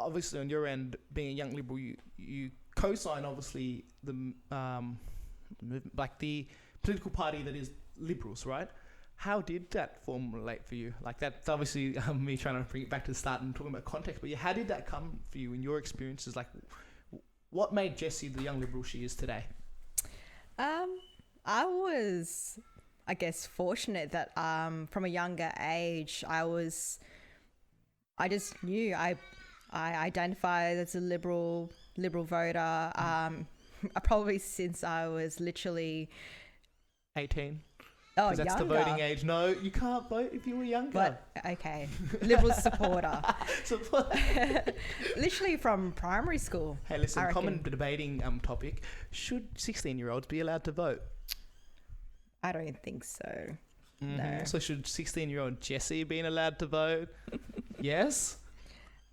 obviously on your end, being a young Liberal, you co-sign obviously the like the political party that is Liberals, right? How did that formulate for you? Like that's obviously me trying to bring it back to the start and talking about context, but yeah, how did that come for you in your experiences? Like, what made Jessie the young Liberal she is today? I was, I guess, fortunate that from a younger age, I just knew I identified as a liberal voter. Probably since I was literally 18. Oh, Because that's younger. the voting age. No, you can't vote if you were younger. But okay, liberal supporter. Literally from primary school. Hey, listen, common debating topic. Should 16-year-olds be allowed to vote? I don't think so. Mm-hmm. No. So should 16-year-old Jessie been allowed to vote? Yes?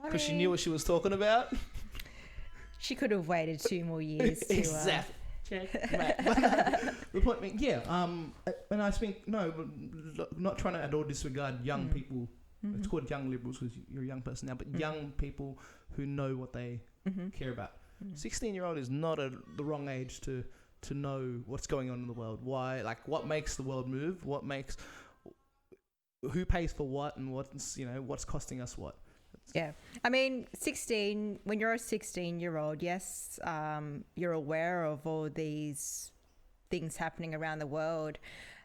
Because she knew what she was talking about? She could have waited 2 more years to... Exactly. The point being, yeah, and I think, no, not trying to at all disregard young people. Mm-hmm. It's called young Liberals because you're a young person now, but young people who know what they care about. 16-year-old is not the wrong age to know what's going on in the world. Why, like, what makes the world move? Who pays for what, and what's costing us what? Yeah. I mean, when you're a 16-year-old, yes, you're aware of all these things happening around the world.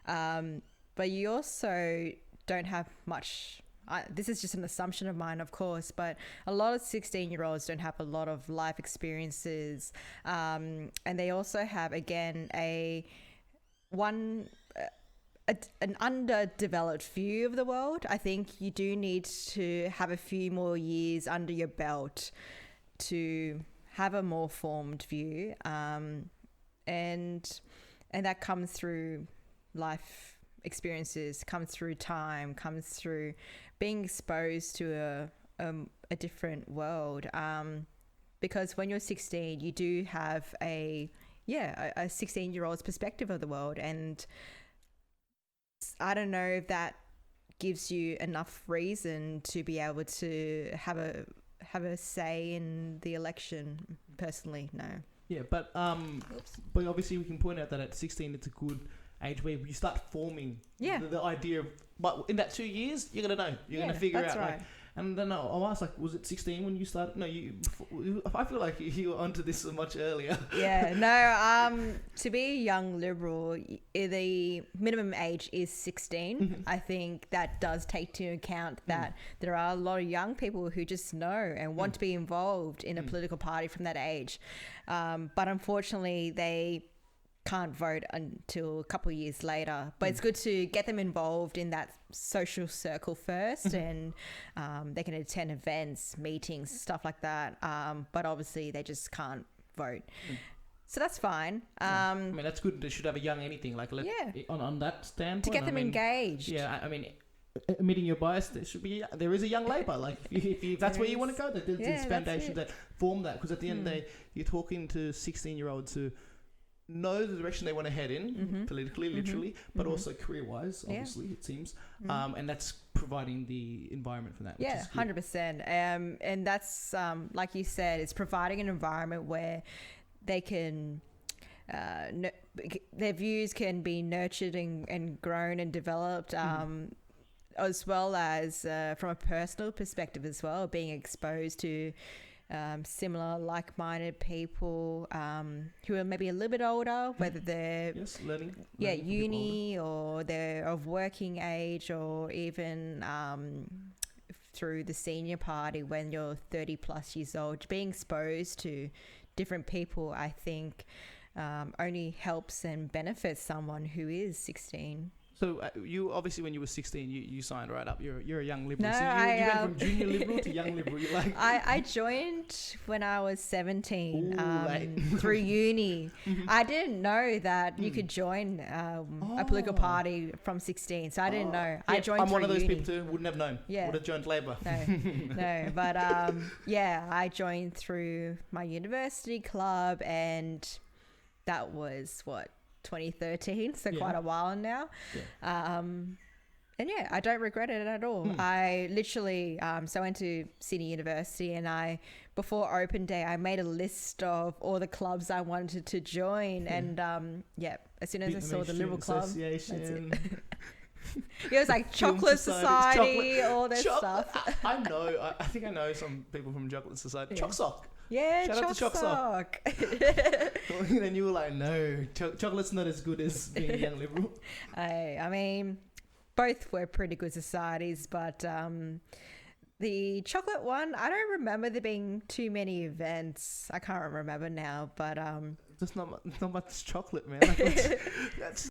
But you also don't have much, this is just an assumption of mine, of course, but a lot of 16-year-olds don't have a lot of life experiences. And they also have, again, an underdeveloped view of the world. I think you do need to have a few more years under your belt to have a more formed view, and that comes through life experiences, comes through time, comes through being exposed to a different world. Because when you're 16, you do have a 16-year-old's perspective of the world, and I don't know if that gives you enough reason to be able to have a say in the election. Personally, no. Yeah, but obviously we can point out that at 16 it's a good age where you start forming the idea of, but in that 2 years you're gonna know, you're gonna figure out. Right. And then I'll ask, like, was it 16 when you started? No, I feel like you were onto this so much earlier. Yeah, no, to be a young Liberal, the minimum age is 16. Mm-hmm. I think that does take into account that there are a lot of young people who just know and want to be involved in a political party from that age. But unfortunately, they can't vote until a couple of years later, but it's good to get them involved in that social circle first, and they can attend events, meetings, stuff like that, but obviously they just can't vote. So that's fine. I mean, that's good. They should have a young anything, like on that standpoint, to get them engaged. Yeah, I mean, admitting your bias, there is a young Labour. Like if that's where you want to go, there's foundations that form that, because at the end of the day, you're talking to 16-year-olds who know the direction they want to head in, politically, literally, but also career-wise, obviously, it seems. And that's providing the environment for that. Yeah, 100%. And that's, like you said, it's providing an environment where they can, their views can be nurtured and grown and developed, as well as from a personal perspective as well, being exposed to similar like-minded people who are maybe a little bit older, whether they're learning uni or they're of working age, or even through the senior party when you're 30 plus years old. Being exposed to different people, I think, only helps and benefits someone who is 16. So you obviously, when you were 16, you signed right up. You're a young Liberal. No, so you went from junior Liberal to young Liberal. You're like I joined when I was 17 through uni. I didn't know that you could join a political party from 16, so I didn't know. I joined. I'm through one of those uni. people too. Wouldn't have known. Yeah. Would have joined Labor. No, but I joined through my university club, and that was 2013, so quite a while now. And yeah, I don't regret it at all. I literally, so I went to Sydney University, and before open day, I made a list of all the clubs I wanted to join. And yeah, as soon as I saw the Liberal Club, that's it. It was like Chocolate Society, all this stuff. I know. I think I know some people from Chocolate Society. Choc Sock. Yeah, Shout out to Choc Sock. And then you were like, no, chocolate's not as good as being a young Liberal. I mean, both were pretty good societies, but the chocolate one, I don't remember there being too many events. I can't remember now, but there's not much chocolate, man. Like, that's